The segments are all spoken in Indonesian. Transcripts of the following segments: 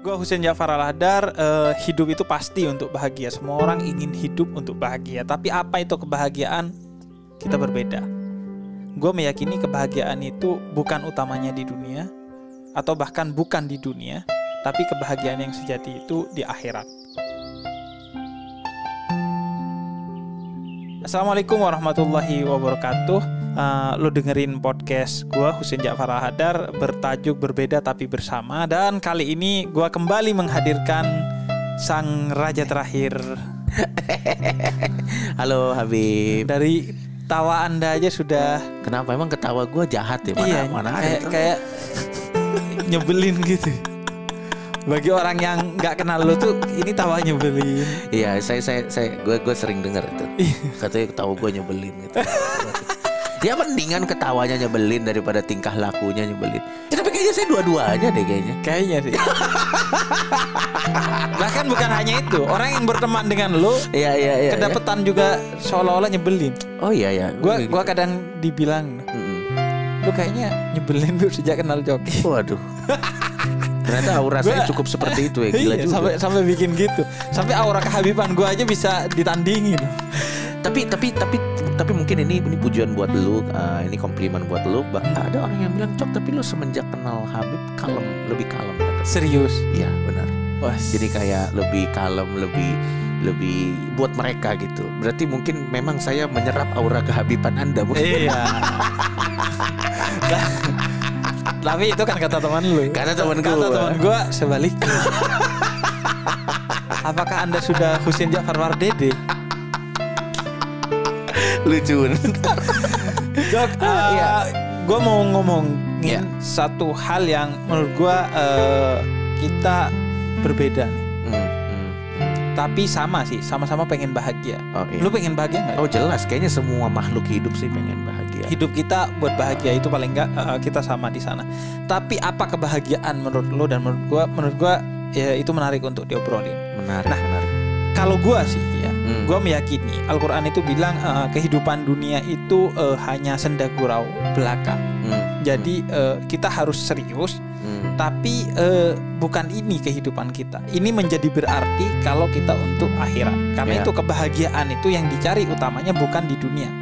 Gue Husein Ja'far Al-Hadar. Hidup itu pasti untuk bahagia. Semua orang ingin hidup untuk bahagia. Tapi apa itu kebahagiaan? Kita berbeda. Gue meyakini kebahagiaan itu bukan utamanya di dunia, atau bahkan bukan di dunia, tapi kebahagiaan yang sejati itu di akhirat. Assalamualaikum warahmatullahi wabarakatuh. Lo dengerin podcast gue Husein Ja'far Al-Hadar bertajuk Berbeda Tapi Bersama. Dan kali ini gue kembali menghadirkan sang raja terakhir. Halo Habib. Dari tawa anda aja sudah. Kenapa emang ketawa gue jahat ya? Mana kayak nyebelin gitu. Bagi orang yang nggak kenal lo tuh ini tawa nyebelin. Iya, gue sering dengar itu. Katanya ketawa gue nyebelin gitu. Ya mendingan ketawanya nyebelin daripada tingkah lakunya nyebelin. Ya, tapi kayaknya saya dua-duanya deh kayaknya. Kayaknya sih. Bahkan bukan hanya itu, orang yang berteman dengan lo, iya, kedapetan juga seolah-olah nyebelin. Oh iya. Gua kadang dibilang, lu kayaknya nyebelin tuh sejak kenal Coki. Waduh. Ternyata aura saya cukup seperti itu ya, gila iya, juga. Sampai bikin gitu. Sampai aura kehabiban gue aja bisa ditandingin. Tapi mungkin ini pujian buat lu, ini komplimen buat lu. Ada orang yang bilang, Cok, tapi lu semenjak kenal Habib lebih kalem. Serius? Iya benar. Wah. Jadi kayak lebih kalem, lebih buat mereka gitu. Berarti mungkin memang saya menyerap aura kehabiban Anda mungkin. Iya. Tapi itu kan kata teman lu. Kata teman gue sebaliknya. Apakah Anda sudah Husein Ja'far Wardede? Lucu. Jok, gue mau ngomongin satu hal yang menurut gue kita berbeda nih. Tapi sama-sama pengen bahagia. Lu pengen bahagia nggak? Oh jelas, kayaknya semua makhluk hidup sih pengen bahagia. Hidup kita buat bahagia itu paling nggak kita sama di sana. Tapi apa kebahagiaan menurut lu dan menurut gua ya itu menarik untuk diobrolin. Menarik. Kalau gua sih ya, gua meyakini Al-Quran itu bilang kehidupan dunia itu hanya senda gurau belaka. Jadi kita harus serius. Tapi bukan ini kehidupan kita. Ini menjadi berarti kalau kita untuk akhirat. Karena itu kebahagiaan itu yang dicari utamanya bukan di dunia,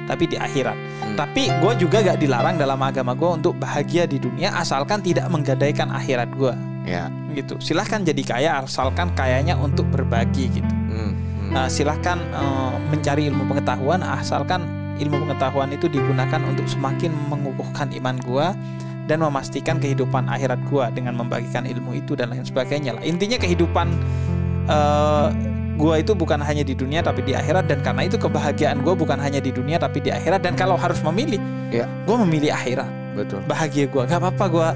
tapi di akhirat. Tapi gue juga gak dilarang dalam agama gue untuk bahagia di dunia asalkan tidak menggadaikan akhirat gue. Gitu. Silahkan jadi kaya asalkan kayanya untuk berbagi gitu. Silahkan mencari ilmu pengetahuan asalkan ilmu pengetahuan itu digunakan untuk semakin mengukuhkan iman gue dan memastikan kehidupan akhirat gua dengan membagikan ilmu itu dan lain sebagainya lah. Intinya kehidupan gua itu bukan hanya di dunia tapi di akhirat, dan karena itu kebahagiaan gua bukan hanya di dunia tapi di akhirat. Dan kalau harus memilih, gua memilih akhirat. Betul. Bahagia gua, gak apa-apa gua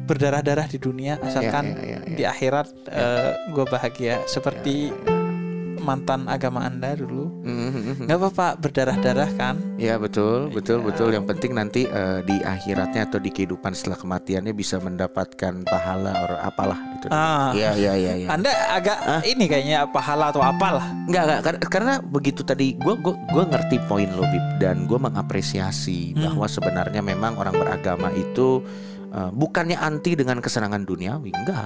berdarah-darah di dunia asalkan di akhirat gua bahagia. Seperti mantan agama Anda dulu, nggak apa-apa berdarah-darah kan? Ya betul. Yang penting nanti di akhiratnya atau di kehidupan setelah kematiannya bisa mendapatkan pahala atau apalah gitu. Iya. Anda agak ini kayaknya pahala atau apalah? Nggak, karena begitu tadi gue ngerti poin lo Bib, dan gue mengapresiasi bahwa sebenarnya memang orang beragama itu bukannya anti dengan kesenangan duniawi, enggak.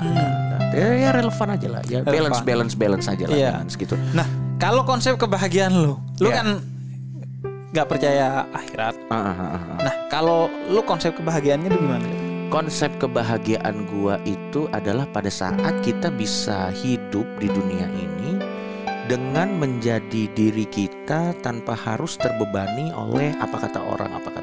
Ya relevan aja lah, ya balance aja lah, gitu. Nah, kalau konsep kebahagiaan lu kan nggak percaya akhirat. Nah, kalau lu konsep kebahagiaannya itu gimana? Konsep kebahagiaan gua itu adalah pada saat kita bisa hidup di dunia ini dengan menjadi diri kita tanpa harus terbebani oleh apa kata orang gitu.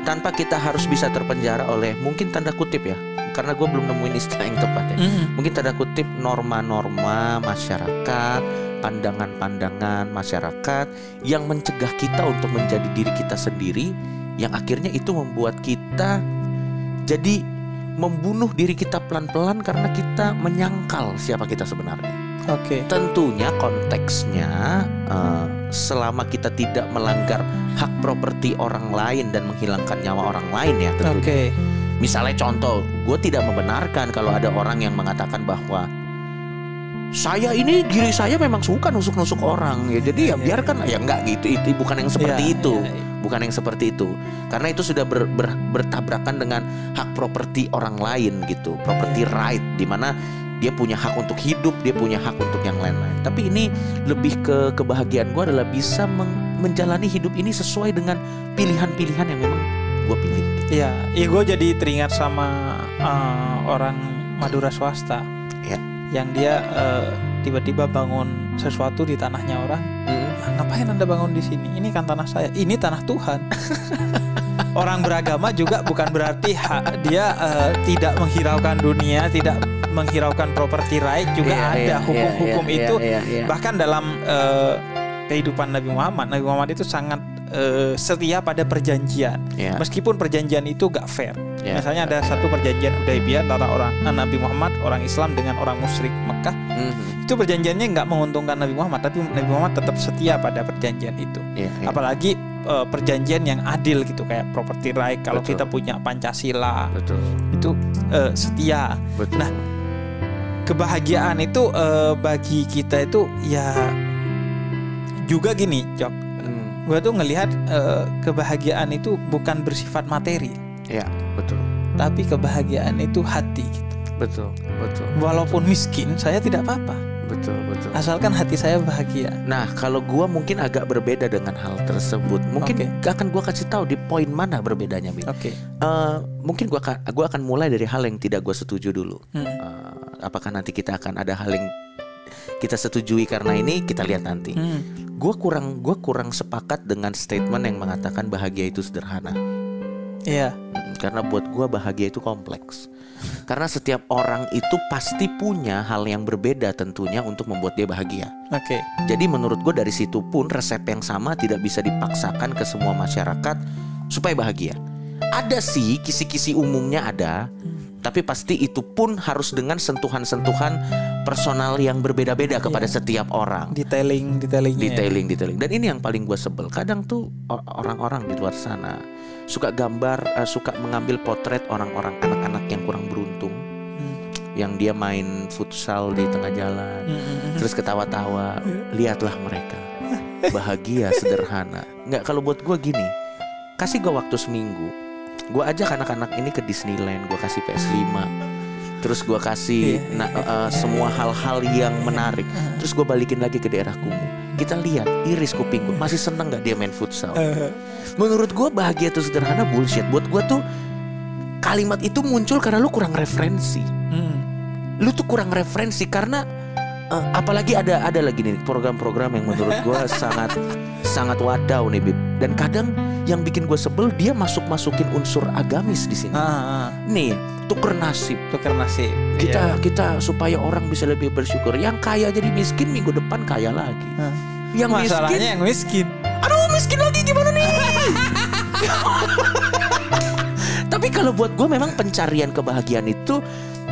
Tanpa kita harus bisa terpenjara oleh mungkin tanda kutip ya, karena gue belum nemuin istilah yang tepat ya. Mungkin tanda kutip norma-norma masyarakat, pandangan-pandangan masyarakat yang mencegah kita untuk menjadi diri kita sendiri, yang akhirnya itu membuat kita jadi membunuh diri kita pelan-pelan karena kita menyangkal siapa kita sebenarnya. Tentunya konteksnya selama kita tidak melanggar hak properti orang lain dan menghilangkan nyawa orang lain ya tentunya. Misalnya contoh, gue tidak membenarkan kalau ada orang yang mengatakan bahwa saya ini diri saya memang suka nusuk-nusuk orang ya. Jadi ya biarkan ya, enggak gitu. Itu bukan yang seperti itu. Bukan yang seperti itu. Karena itu sudah bertabrakan dengan hak properti orang lain gitu. Property right, di mana dia punya hak untuk hidup, dia punya hak untuk yang lain-lain. Tapi ini lebih ke kebahagiaan gue adalah bisa menjalani hidup ini sesuai dengan pilihan-pilihan yang memang gue pilih. Iya, gue jadi teringat sama orang Madura swasta. Ya. Yang dia tiba-tiba bangun sesuatu di tanahnya orang. Ngapain Anda bangun di sini? Ini kan tanah saya. Ini tanah Tuhan. Orang beragama juga bukan berarti dia tidak menghiraukan dunia, tidak menghiraukan property right, juga ada hukum-hukum itu. Bahkan dalam kehidupan Nabi Muhammad itu sangat setia pada perjanjian. Meskipun perjanjian itu gak fair. Misalnya ada satu perjanjian Hudaibiyah antara Nabi Muhammad, orang Islam dengan orang musyrik Mekah. Itu perjanjiannya nggak menguntungkan Nabi Muhammad, tapi Nabi Muhammad tetap setia pada perjanjian itu. Apalagi perjanjian yang adil gitu, kayak property right. Kalau kita punya Pancasila, itu setia. Nah, kebahagiaan itu bagi kita itu ya juga gini, Jok. Gue tuh ngelihat kebahagiaan itu bukan bersifat materi. Ya, betul. Tapi kebahagiaan itu hati gitu. Betul. Walaupun miskin, saya tidak apa-apa. Betul. Asalkan hati saya bahagia. Nah, kalau gua mungkin agak berbeda dengan hal tersebut. Mungkin akan gua kasih tahu di poin mana berbedanya, Bin. Mungkin gua akan mulai dari hal yang tidak gua setuju dulu. Apakah nanti kita akan ada hal yang kita setujui karena ini, kita lihat nanti. Gua kurang sepakat dengan statement yang mengatakan bahagia itu sederhana. Iya. Karena buat gue bahagia itu kompleks. Karena setiap orang itu pasti punya hal yang berbeda tentunya untuk membuat dia bahagia. Jadi menurut gue dari situ pun resep yang sama tidak bisa dipaksakan ke semua masyarakat supaya bahagia. Ada sih kisi-kisi umumnya ada, tapi pasti itu pun harus dengan sentuhan-sentuhan personal yang berbeda-beda kepada setiap orang. Detailing. Dan ini yang paling gue sebel. Kadang tuh orang-orang di luar sana suka suka mengambil potret orang-orang anak-anak yang kurang beruntung, yang dia main futsal di tengah jalan, terus ketawa-tawa. Lihatlah mereka bahagia sederhana. Nggak, kalau buat gue gini, kasih gue waktu seminggu, gue ajak anak-anak ini ke Disneyland, gue kasih PS5, terus gue kasih semua hal-hal yang menarik, terus gue balikin lagi ke daerah kumuh. Kita lihat iris kuping gue, masih seneng gak dia main futsal? Menurut gue bahagia itu sederhana bullshit. Buat gue tuh kalimat itu muncul karena lu kurang referensi. Lu tuh kurang referensi karena apalagi ada lagi nih program-program yang menurut gue sangat wadaw nih, Bib. Dan kadang yang bikin gue sebel, dia masukin unsur agamis di sini. Nih, tuker nasib. Kita supaya orang bisa lebih bersyukur. Yang kaya jadi miskin, minggu depan kaya lagi. Yang masalahnya yang miskin. Aduh, miskin lagi gimana nih? Tapi kalau buat gue memang pencarian kebahagiaan itu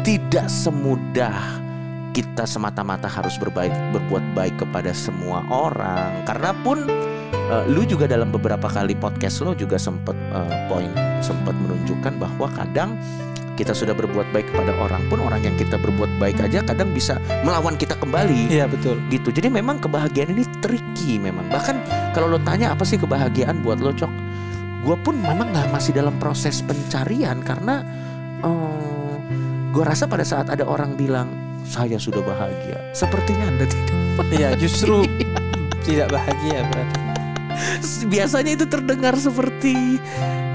tidak semudah kita semata-mata harus berbuat baik kepada semua orang. Karena pun lu juga dalam beberapa kali podcast lo juga sempat menunjukkan bahwa kadang kita sudah berbuat baik kepada orang pun, orang yang kita berbuat baik aja kadang bisa melawan kita kembali. Iya, betul. Gitu. Jadi memang kebahagiaan ini tricky memang. Bahkan kalau lo tanya apa sih kebahagiaan buat lo, Cok, gue pun memang masih dalam proses pencarian. Karena gue rasa pada saat ada orang bilang saya sudah bahagia, sepertinya Anda tidak. Iya, justru tidak bahagia berarti. Biasanya itu terdengar seperti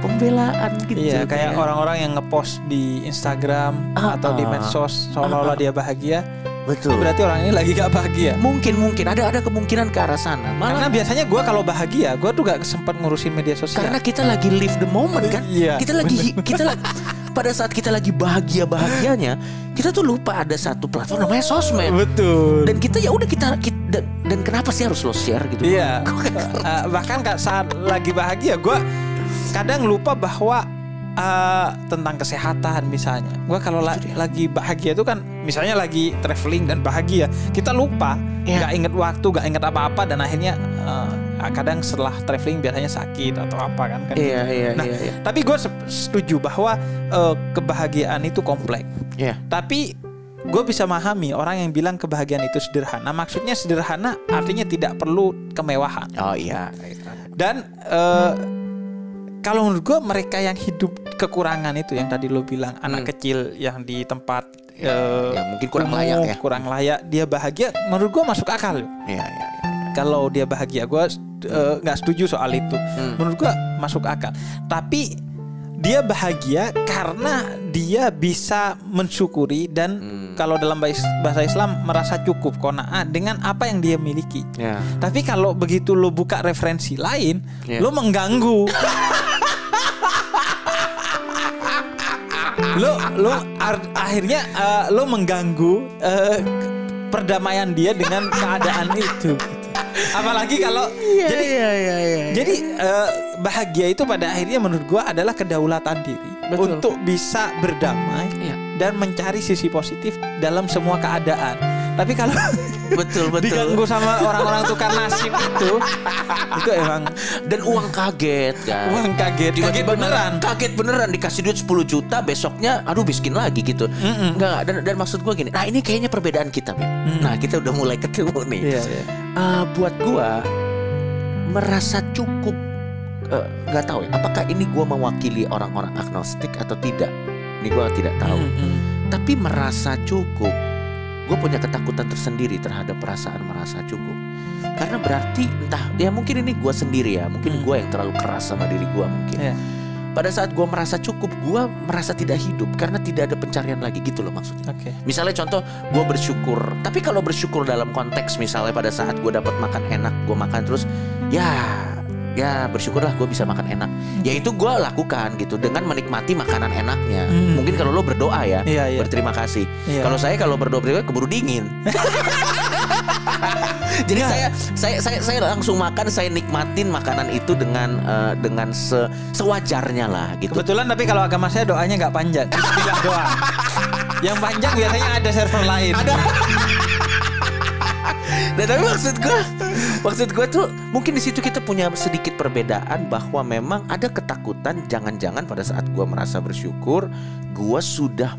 pembelaan gitu. Iya, kayak orang-orang yang ngepost di Instagram atau di medsos seolah-olah dia bahagia. Betul. Berarti orang ini lagi gak bahagia. Mungkin ada kemungkinan ke arah sana. Karena biasanya gue kalau bahagia, gue tuh gak sempat ngurusin media sosial. Karena kita lagi live the moment kan. Iya, kita lagi pada saat kita lagi bahagianya, kita tuh lupa ada satu platform namanya sosmed. Betul. Dan kita ya udah kita dan kenapa sih harus lo share gitu? Iya. Bahkan saat lagi bahagia, gue kadang lupa bahwa tentang kesehatan misalnya. Gue kalau lagi bahagia itu kan, misalnya lagi traveling dan bahagia, kita lupa, nggak inget waktu, nggak inget apa-apa, dan akhirnya kadang setelah traveling biasanya sakit atau apa kan. Iya. Tapi gue setuju bahwa kebahagiaan itu kompleks. Iya. Tapi gue bisa memahami orang yang bilang kebahagiaan itu sederhana. Maksudnya sederhana artinya tidak perlu kemewahan. Oh iya. Dan kalau menurut gue mereka yang hidup kekurangan itu yang tadi lo bilang anak kecil yang di tempat yang mungkin kurang layak ya. Kurang layak, dia bahagia, menurut gue masuk akal. Iya. Kalau dia bahagia, gue nggak setuju soal itu. Menurut gue masuk akal. Tapi dia bahagia karena dia bisa mensyukuri dan kalau dalam bahasa Islam merasa cukup qanaah dengan apa yang dia miliki. Yeah. Tapi kalau begitu lo buka referensi lain, lo mengganggu. Akhirnya lo mengganggu perdamaian dia dengan keadaan itu. Apalagi kalau jadi bahagia itu pada akhirnya menurut gua adalah kedaulatan diri. Betul. Untuk bisa berdamai dan mencari sisi positif dalam semua keadaan. Tapi kalau betul diganggu sama orang-orang tukar nasib itu emang. Dan uang kaget kan. Uang kaget beneran dikasih duit 10 juta, besoknya aduh miskin lagi gitu. Enggak, dan maksud gua gini. Nah, ini kayaknya perbedaan kita, Nah, kita udah mulai ketemu nih. Buat gua merasa cukup, nggak tahu ya, apakah ini gue mewakili orang-orang agnostik atau tidak, ini gue tidak tahu. Tapi merasa cukup, gue punya ketakutan tersendiri terhadap perasaan merasa cukup. Karena berarti entah ya, mungkin ini gue sendiri ya, mungkin gue yang terlalu keras sama diri gue mungkin. Pada saat gue merasa cukup, gue merasa tidak hidup karena tidak ada pencarian lagi gitu loh maksudnya. Misalnya contoh, gue bersyukur. Tapi kalau bersyukur dalam konteks misalnya pada saat gue dapat makan enak, gue makan terus, ya bersyukurlah gue bisa makan enak. Ya itu gue lakukan gitu dengan menikmati makanan enaknya. Mungkin kalau lo berdoa ya, berterima kasih. Kalau saya berdoa keburu dingin. Jadi saya langsung makan, saya nikmatin makanan itu dengan sewajarnya lah gitu. Kebetulan tapi kalau agama saya doanya nggak panjang, bismillah doa. Yang panjang biasanya ada server lain. Ada. Nah, tapi maksud gue tuh mungkin di situ kita punya sedikit perbedaan bahwa memang ada ketakutan jangan-jangan pada saat gue merasa bersyukur, gue sudah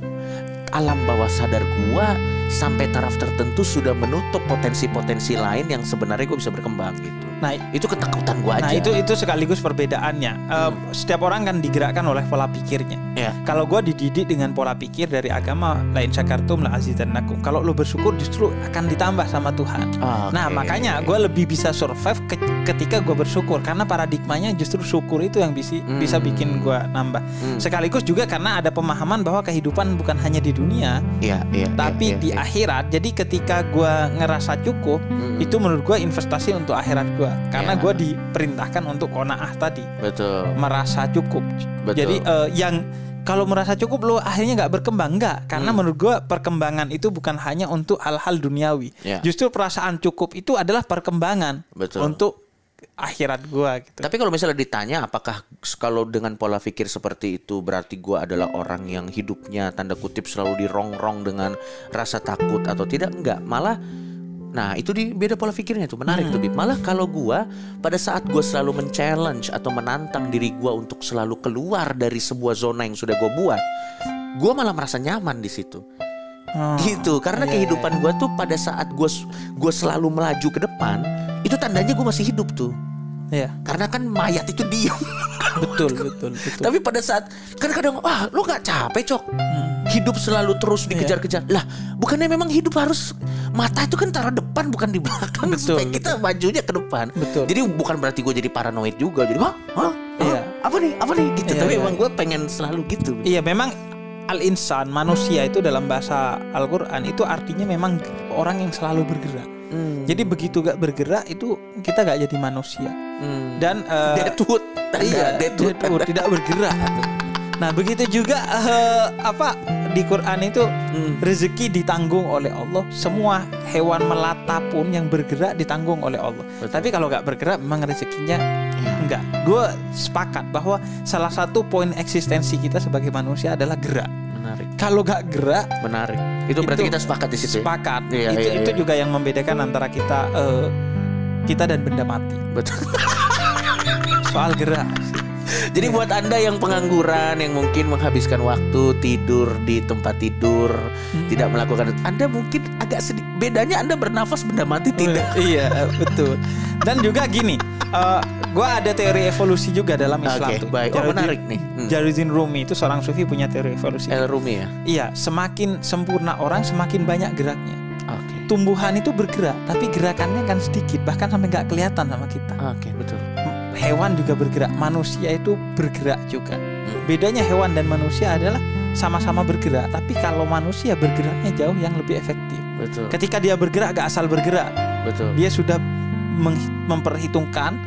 alam bawah sadar gue sampai taraf tertentu sudah menutup potensi-potensi lain yang sebenarnya gue bisa berkembang gitu. Nah, itu ketakutan gue aja. Nah, itu sekaligus perbedaannya. Setiap orang kan digerakkan oleh pola pikirnya. Kalau gue dididik dengan pola pikir dari agama, lain syakartum la azidannakum. Kalau lo bersyukur justru akan ditambah sama Tuhan. Nah, makanya gue lebih bisa survive ketika gue bersyukur karena paradigmanya justru syukur itu yang bisa bikin gue nambah. Sekaligus juga karena ada pemahaman bahwa kehidupan bukan hanya di dunia, tapi di akhirat. Jadi ketika gue ngerasa cukup, itu menurut gue investasi untuk akhirat gue. Karena gue diperintahkan untuk qanaah tadi. Betul. Merasa cukup. Betul. Jadi yang kalau merasa cukup lo akhirnya nggak berkembang, nggak. Karena menurut gue perkembangan itu bukan hanya untuk hal-hal duniawi. Justru perasaan cukup itu adalah perkembangan. Betul. Untuk akhirat gue gitu. Tapi kalau misalnya ditanya apakah kalau dengan pola pikir seperti itu berarti gue adalah orang yang hidupnya tanda kutip selalu dirongrong dengan rasa takut atau tidak? Enggak, malah nah itu beda pola pikirnya tuh, menarik tuh Bib. Malah kalau gue pada saat gue selalu men-challenge atau menantang diri gue untuk selalu keluar dari sebuah zona yang sudah gue buat, gue malah merasa nyaman di situ. Gitu, karena kehidupan gue tuh pada saat gue selalu melaju ke depan, itu tandanya gue masih hidup tuh. Karena kan mayat itu diem. Betul. Tapi pada saat kadang-kadang lo gak capek Cok? Hidup selalu terus dikejar-kejar. Lah bukannya memang hidup harus mata itu kan taruh depan bukan di belakang. Supaya kita majunya ke depan. Jadi bukan berarti gue jadi paranoid juga. Jadi apa nih gitu. Tapi memang gue pengen selalu gitu. Iya, memang al-insan, manusia itu dalam bahasa Al-Quran itu artinya memang orang yang selalu bergerak. Jadi begitu gak bergerak itu kita gak jadi manusia. Dan deadwood. Deadwood, tidak bergerak. Nah begitu juga di Quran itu rezeki ditanggung oleh Allah. Semua hewan melata pun yang bergerak ditanggung oleh Allah. Tapi kalau gak bergerak memang rezekinya enggak. Gue sepakat bahwa salah satu poin eksistensi kita sebagai manusia adalah gerak. Menarik. Kalau gak gerak, menarik. Itu berarti kita sepakat di situ. Sepakat. Itu juga yang membedakan antara kita dan benda mati. Betul. Soal gerak. Jadi buat Anda yang pengangguran, yang mungkin menghabiskan waktu tidur di tempat tidur, tidak melakukan, Anda mungkin agak sedih. Bedanya Anda bernafas, benda mati tidak. Iya, betul. Dan juga gini, gue ada teori evolusi juga dalam Islam tuh. Baik. Menarik nih. Jalaluddin Rumi itu seorang sufi punya teori evolusi. Rumi ya. Iya, semakin sempurna orang semakin banyak geraknya. Tumbuhan itu bergerak, tapi gerakannya kan sedikit, bahkan sampai nggak kelihatan sama kita. Betul. Hewan juga bergerak, manusia itu bergerak juga. Bedanya hewan dan manusia adalah sama-sama bergerak, tapi kalau manusia bergeraknya jauh yang lebih efektif. Betul. Ketika dia bergerak, gak asal bergerak. Betul. Dia sudah memperhitungkan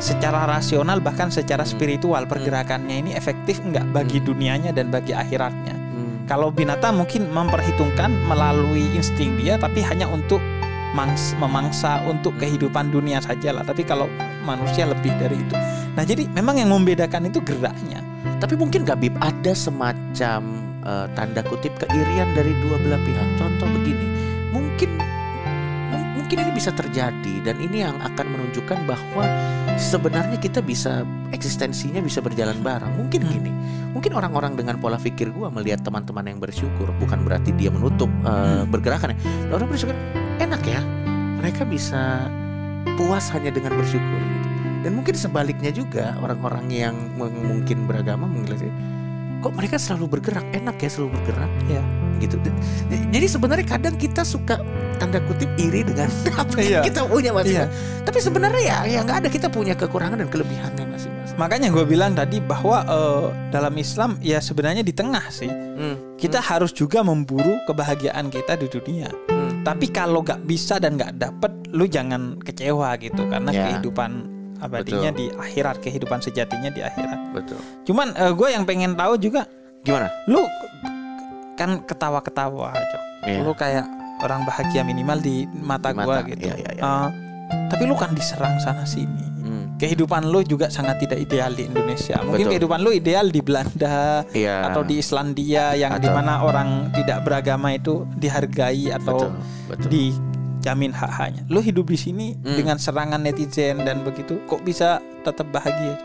secara rasional, bahkan secara spiritual pergerakannya ini efektif enggak bagi dunianya dan bagi akhiratnya. Kalau binatang mungkin memperhitungkan melalui insting dia, tapi hanya untuk memangsa untuk kehidupan dunia sajalah. Tapi kalau manusia lebih dari itu. Nah, jadi memang yang membedakan itu geraknya. Tapi mungkin gak Bib, ada semacam tanda kutip keirian dari dua belah pihak. Contoh begini, mungkin ini bisa terjadi, dan ini yang akan menunjukkan bahwa sebenarnya kita bisa, eksistensinya bisa berjalan bareng. Mungkin gini, mungkin orang-orang dengan pola pikir gua melihat teman-teman yang bersyukur, bukan berarti dia menutup bergerakan ya. Orang bersyukur enak ya, mereka bisa puas hanya dengan bersyukur gitu. Dan mungkin sebaliknya juga, orang-orang yang mungkin beragama melihat, kok mereka selalu bergerak, enak ya selalu bergerak ya gitu. Jadi sebenarnya kadang kita suka tanda kutip iri dengan apa yang kita punya masing-masing. Tapi sebenarnya ya nggak ada, kita punya kekurangan dan kelebihannya masing-masing. Makanya gue bilang tadi bahwa dalam Islam ya sebenarnya di tengah sih. Kita harus juga memburu kebahagiaan kita di dunia. Tapi kalau nggak bisa dan nggak dapet, lu jangan kecewa gitu, karena kehidupan abadinya di akhirat, kehidupan sejatinya di akhirat. Betul. Cuman gue yang pengen tahu juga, gimana? Lu kan ketawa-ketawa aja. Lu kayak orang bahagia minimal di mata gue gitu. Tapi lu kan diserang sana sini. Kehidupan lu juga sangat tidak ideal di Indonesia. Mungkin kehidupan lu ideal di Belanda atau di Islandia yang dimana orang tidak beragama itu dihargai atau dijamin hak-haknya. Lu hidup di sini dengan serangan netizen dan begitu, kok bisa tetap bahagia?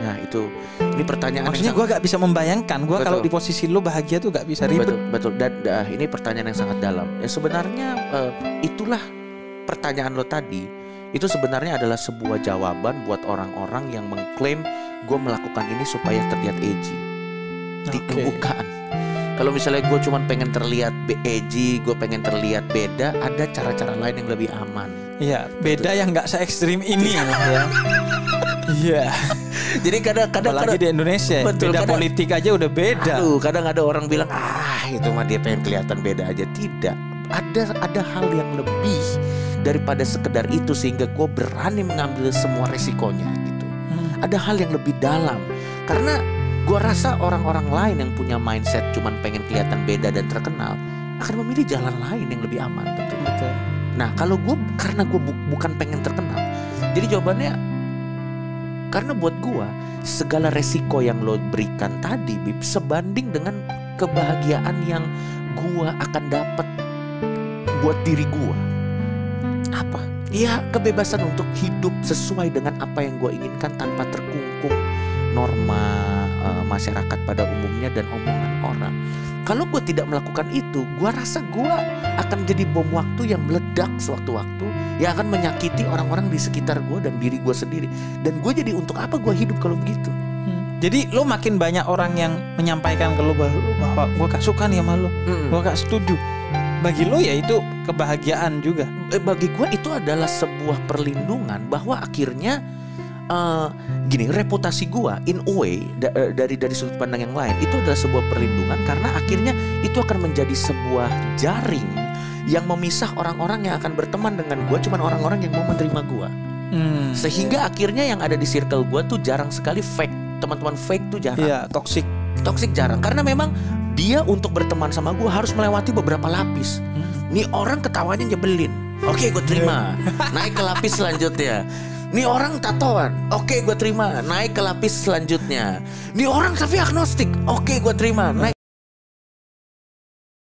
Ya itu, ini pertanyaan. Maksudnya gue gak bisa membayangkan, gue kalau di posisi lu bahagia tuh gak bisa ribet. Betul. Dan ini pertanyaan yang sangat dalam. Ya sebenarnya itulah pertanyaan lo tadi. Itu sebenarnya adalah sebuah jawaban buat orang-orang yang mengklaim gue melakukan ini supaya terlihat edgy. Bukan. Kalau misalnya gue cuma pengen terlihat edgy, gue pengen terlihat beda, ada cara-cara lain yang lebih aman. Iya, beda yang nggak se-ekstrim ini ya. Iya. Jadi kadang-kadang apalagi di Indonesia, beda politik aja udah beda. Kadang ada orang bilang itu mah dia pengen kelihatan beda aja. Tidak. Ada hal yang lebih daripada sekedar itu, sehingga gue berani mengambil semua resikonya gitu. Ada hal yang lebih dalam, karena gue rasa orang-orang lain yang punya mindset cuman pengen kelihatan beda dan terkenal akan memilih jalan lain yang lebih aman. Betul. Nah kalau gue, karena gue bukan pengen terkenal, jadi jawabannya, karena buat gue segala resiko yang lo berikan tadi, Bib, sebanding dengan kebahagiaan yang gue akan dapat buat diri gue. Apa? Ya kebebasan untuk hidup sesuai dengan apa yang gue inginkan tanpa terkungkung norma masyarakat pada umumnya dan omongan orang. Kalau gue tidak melakukan itu, gue rasa gue akan jadi bom waktu yang meledak sewaktu-waktu, yang akan menyakiti orang-orang di sekitar gue dan diri gue sendiri. Dan gue jadi untuk apa gue hidup kalau begitu? Jadi lo makin banyak orang yang menyampaikan ke lo bahwa gue gak suka nih sama lo, gue gak setuju. Bagi lo ya itu kebahagiaan juga. Bagi gue itu adalah sebuah perlindungan, bahwa akhirnya gini, reputasi gue in a way dari sudut pandang yang lain itu adalah sebuah perlindungan, karena akhirnya itu akan menjadi sebuah jaring yang memisah orang-orang yang akan berteman dengan gue, cuman orang-orang yang mau menerima gue. Sehingga akhirnya yang ada di circle gue tuh jarang sekali fake. Teman-teman fake tuh jarang. Iya, toxic jarang, karena memang dia untuk berteman sama gue harus melewati beberapa lapis. Nih orang ketawanya nyebelin, oke gue terima. Naik ke lapis selanjutnya. Nih orang tatoan, oke gue terima. Naik ke lapis selanjutnya. Nih orang tapi agnostik, oke gue terima. Naik